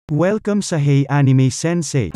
Welcome sa Hey Anime Sensei!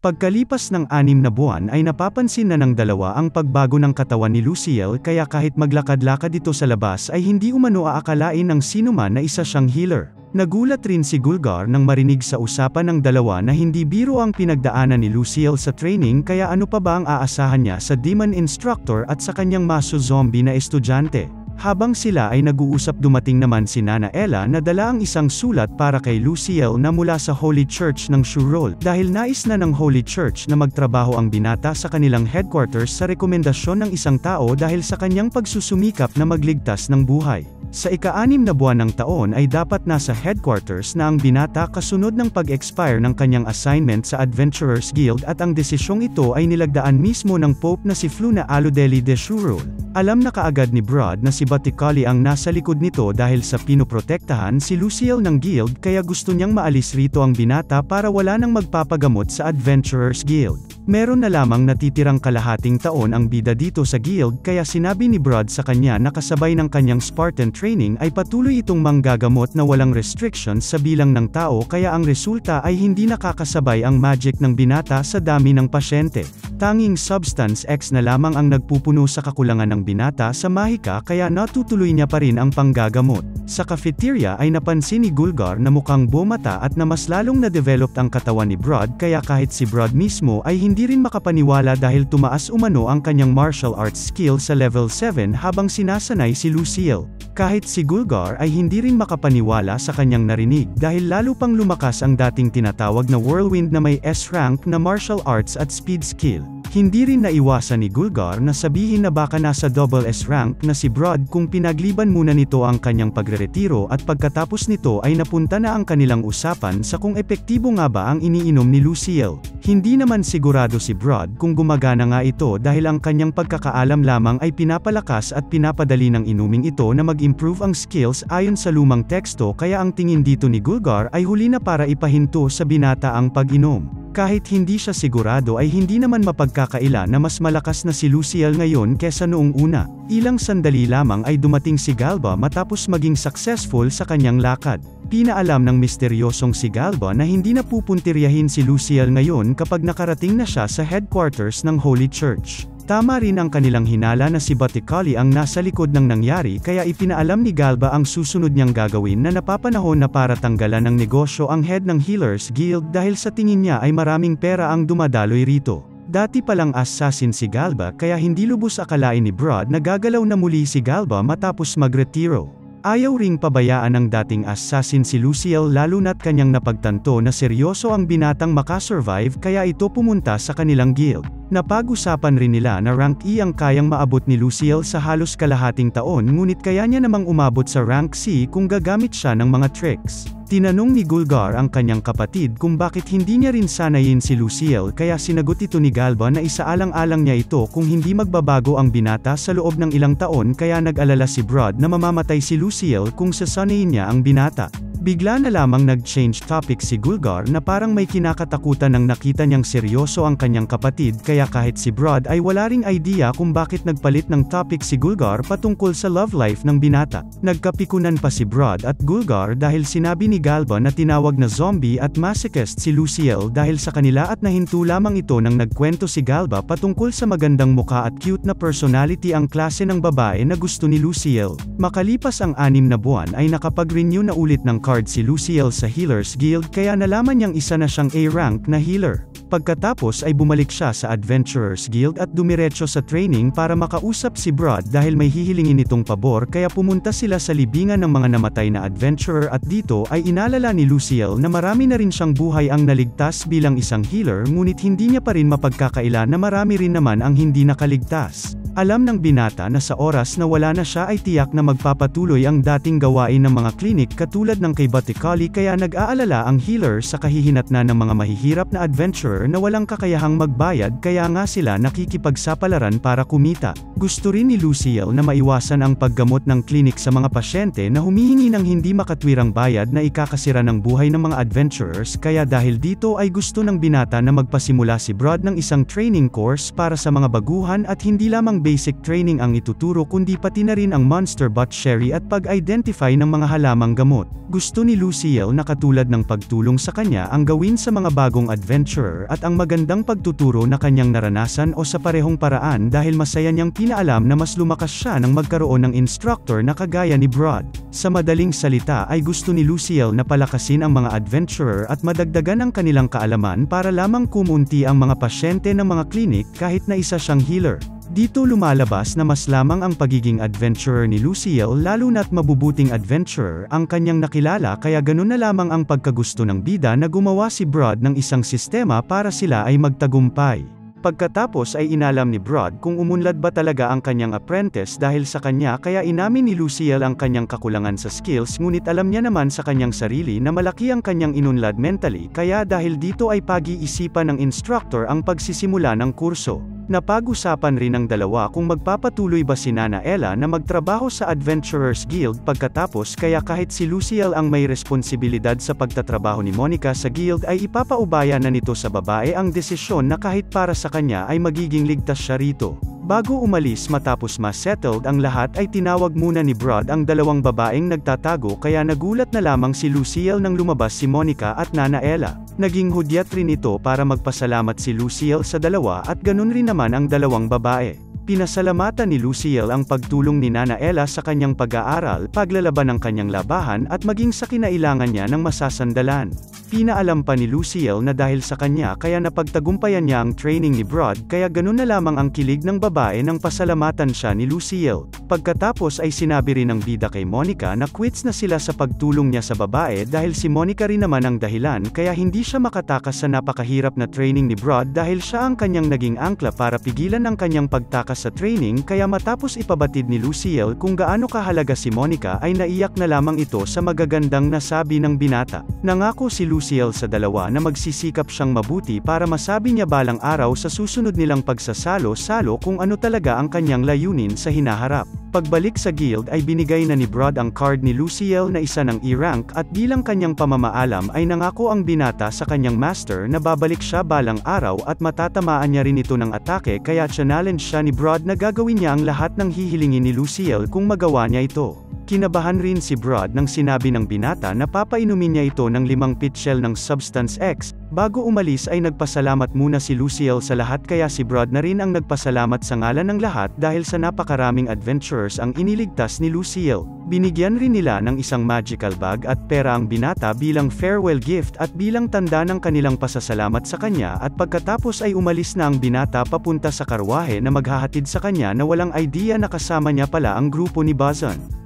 Pagkalipas ng 6 na buwan ay napapansin na ng dalawa ang pagbago ng katawan ni Luciel kaya kahit maglakad-lakad ito sa labas ay hindi umano aakalain ng sinuman na isa siyang healer. Nagulat rin si Gulgar nang marinig sa usapan ng dalawa na hindi biro ang pinagdaanan ni Luciel sa training kaya ano pa ba ang aasahan niya sa demon instructor at sa kanyang maso zombie na estudyante. Habang sila ay nag-uusap dumating naman si Nana Ella na dala ang isang sulat para kay Luciel na mula sa Holy Church ng Shurol dahil nais na ng Holy Church na magtrabaho ang binata sa kanilang headquarters sa rekomendasyon ng isang tao dahil sa kanyang pagsusumikap na magligtas ng buhay. Sa ika-6 na buwan ng taon ay dapat nasa headquarters na ang binata kasunod ng pag-expire ng kanyang assignment sa Adventurers Guild at ang desisyong ito ay nilagdaan mismo ng Pope na si Fluna Aludeli de Shurol. Alam na kaagad ni Brod na si Batikali ang nasa likod nito dahil sa pinoprotektahan si Luciel ng Guild kaya gusto niyang maalis rito ang binata para wala nang magpapagamot sa Adventurers Guild. Meron na lamang natitirang kalahating taon ang bida dito sa guild kaya sinabi ni Brod sa kanya na kasabay ng kanyang Spartan training ay patuloy itong manggagamot na walang restrictions sa bilang ng tao kaya ang resulta ay hindi nakakasabay ang magic ng binata sa dami ng pasyente. Tanging Substance X na lamang ang nagpupuno sa kakulangan ng binata sa mahika kaya natutuloy niya pa rin ang panggagamot. Sa cafeteria ay napansin ni Gulgar na mukhang bumata at na mas lalong na-developed ang katawan ni Brod kaya kahit si Brod mismo ay hindi rin makapaniwala dahil tumaas umano ang kanyang martial arts skill sa level 7 habang sinasanay si Luciel. Kahit si Gulgar ay hindi rin makapaniwala sa kanyang narinig dahil lalo pang lumakas ang dating tinatawag na whirlwind na may S-rank na martial arts at speed skill. Hindi rin naiwasan ni Gulgar na sabihin na baka nasa double S rank na si Brod kung pinagliban muna nito ang kanyang pagreretiro at pagkatapos nito ay napunta na ang kanilang usapan sa kung epektibo nga ba ang iniinom ni Luciel. Hindi naman sigurado si Brod kung gumagana nga ito dahil ang kanyang pagkakaalam lamang ay pinapalakas at pinapadali ng inuming ito na mag-improve ang skills ayon sa lumang teksto kaya ang tingin dito ni Gulgar ay huli na para ipahinto sa binata ang pag-inom. Kahit hindi siya sigurado ay hindi naman mapagkakaila na mas malakas na si Luciel ngayon kesa noong una. Ilang sandali lamang ay dumating si Galba matapos maging successful sa kanyang lakad. Pinaalam ng misteryosong si Galba na hindi na pupuntiryahin si Luciel ngayon kapag nakarating na siya sa headquarters ng Holy Church. Tama rin ang kanilang hinala na si Batikali ang nasa likod ng nangyari kaya ipinaalam ni Galba ang susunod niyang gagawin na napapanahon na para tanggalan ng negosyo ang head ng Healers Guild dahil sa tingin niya ay maraming pera ang dumadaloy rito. Dati palang assassin si Galba kaya hindi lubos akalain ni Brod na gagalaw na muli si Galba matapos magretiro. Ayaw ring pabayaan ng dating assassin si Luciel lalo na't kanyang napagtanto na seryoso ang binatang makasurvive kaya ito pumunta sa kanilang guild. Napag-usapan rin nila na rank E ang kayang maabot ni Luciel sa halos kalahating taon ngunit kaya niya namang umabot sa rank C kung gagamit siya ng mga tricks. Tinanong ni Gulgar ang kanyang kapatid kung bakit hindi niya rin sanayin si Luciel kaya sinagot ito ni Galba na isaalang-alang niya ito kung hindi magbabago ang binata sa loob ng ilang taon kaya nag-alala si Brod na mamamatay si Luciel kung sasanayin niya ang binata. Bigla na lamang nag-change topic si Gulgar na parang may kinakatakutan nang nakita niyang seryoso ang kanyang kapatid kaya kahit si Brod ay wala ring idea kung bakit nagpalit ng topic si Gulgar patungkol sa love life ng binata. Nagkapikunan pa si Brod at Gulgar dahil sinabi ni Galba na tinawag na zombie at masochist si Luciel dahil sa kanila at nahinto lamang ito nang nagkwento si Galba patungkol sa magandang muka at cute na personality ang klase ng babae na gusto ni Luciel. Makalipas ang 6 na buwan ay nakapag-renew na ulit ng card si Luciel sa Healers Guild kaya nalaman niyang isa na siyang A-rank na healer. Pagkatapos ay bumalik siya sa Adventurers Guild at dumiretso sa training para makausap si Brod dahil may hihilingin itong pabor kaya pumunta sila sa libingan ng mga namatay na adventurer at dito ay inalala ni Luciel na marami na rin siyang buhay ang naligtas bilang isang healer ngunit hindi niya pa rin mapagkakaila na marami rin naman ang hindi nakaligtas. Alam ng binata na sa oras na wala na siya ay tiyak na magpapatuloy ang dating gawain ng mga klinik katulad ng kay Batikali kaya nag-aalala ang healer sa kahihinatnan ng mga mahihirap na adventurer na walang kakayahang magbayad kaya nga sila nakikipagsapalaran para kumita. Gusto rin ni Luciel na maiwasan ang paggamot ng klinik sa mga pasyente na humihingi ng hindi makatwirang bayad na ikakasira ng buhay ng mga adventurers kaya dahil dito ay gusto ng binata na magpasimula si Brod ng isang training course para sa mga baguhan at hindi lamang basic training ang ituturo kundi pati na rin ang monster bot sherry at pag-identify ng mga halamang gamot. Gusto ni Luciel na katulad ng pagtulong sa kanya ang gawin sa mga bagong adventurer at ang magandang pagtuturo na kanyang naranasan o sa parehong paraan dahil masaya niyang pinaalam na mas lumakas siya nang magkaroon ng instructor na kagaya ni Brod. Sa madaling salita ay gusto ni Luciel na palakasin ang mga adventurer at madagdagan ang kanilang kaalaman para lamang kumunti ang mga pasyente ng mga klinik kahit na isa siyang healer. Dito lumalabas na mas lamang ang pagiging adventurer ni Luciel lalo na't mabubuting adventurer ang kanyang nakilala kaya ganun na lamang ang pagkagusto ng bida na gumawa si Brod ng isang sistema para sila ay magtagumpay. Pagkatapos ay inalam ni Brod kung umunlad ba talaga ang kanyang apprentice dahil sa kanya kaya inamin ni Luciel ang kanyang kakulangan sa skills ngunit alam niya naman sa kanyang sarili na malaki ang kanyang inunlad mentally kaya dahil dito ay pag-iisipan ng instructor ang pagsisimula ng kurso. Napag-usapan rin ng dalawa kung magpapatuloy ba si Nana Ella na magtrabaho sa Adventurers Guild pagkatapos kaya kahit si Luciel ang may responsibilidad sa pagtatrabaho ni Monica sa guild ay ipapaubaya na nito sa babae ang desisyon na kahit para sa kanya ay magiging ligtas siya rito. Bago umalis matapos ma-settled ang lahat ay tinawag muna ni Brod ang dalawang babaeng nagtatago kaya nagulat na lamang si Luciel nang lumabas si Monica at Nana Ella. Naging hudyat rin ito para magpasalamat si Luciel sa dalawa at ganun rin naman ang dalawang babae. Pinasalamatan ni Luciel ang pagtulong ni Nana Ella sa kanyang pag-aaral, paglalaban ng kanyang labahan at maging sa kinailangan niya ng masasandalan. Pinaalam pa ni Luciel na dahil sa kanya kaya napagtagumpayan niya ang training ni Brod kaya ganun na lamang ang kilig ng babae nang pasalamatan siya ni Luciel. Pagkatapos ay sinabi rin ng bida kay Monica na quits na sila sa pagtulong niya sa babae dahil si Monica rin naman ang dahilan kaya hindi siya makatakas sa napakahirap na training ni Brod dahil siya ang kanyang naging angkla para pigilan ang kanyang pagtakas sa training kaya matapos ipabatid ni Luciel kung gaano kahalaga si Monica ay naiyak na lamang ito sa magagandang nasabi ng binata. Nangako si Luciel sa dalawa na magsisikap siyang mabuti para masabi niya balang araw sa susunod nilang pagsasalo-salo kung ano talaga ang kanyang layunin sa hinaharap. Pagbalik sa guild ay binigay na ni Brod ang card ni Luciel na isa ng E-rank at bilang kanyang pamamaalam ay nangako ang binata sa kanyang master na babalik siya balang araw at matatamaan niya rin ito ng atake kaya challenge siya ni Brod na gagawin niya ang lahat ng hihilingin ni Luciel kung magawa niya ito. Kinabahan rin si Brod nang sinabi ng binata na papainumin niya ito ng 5 pitchel ng Substance X. Bago umalis ay nagpasalamat muna si Luciel sa lahat kaya si Brod na rin ang nagpasalamat sa ngalan ng lahat dahil sa napakaraming adventures ang iniligtas ni Luciel. Binigyan rin nila ng isang magical bag at pera ang binata bilang farewell gift at bilang tanda ng kanilang pasasalamat sa kanya at pagkatapos ay umalis na ang binata papunta sa karwahe na maghahatid sa kanya na walang idea na kasama niya pala ang grupo ni Bazan.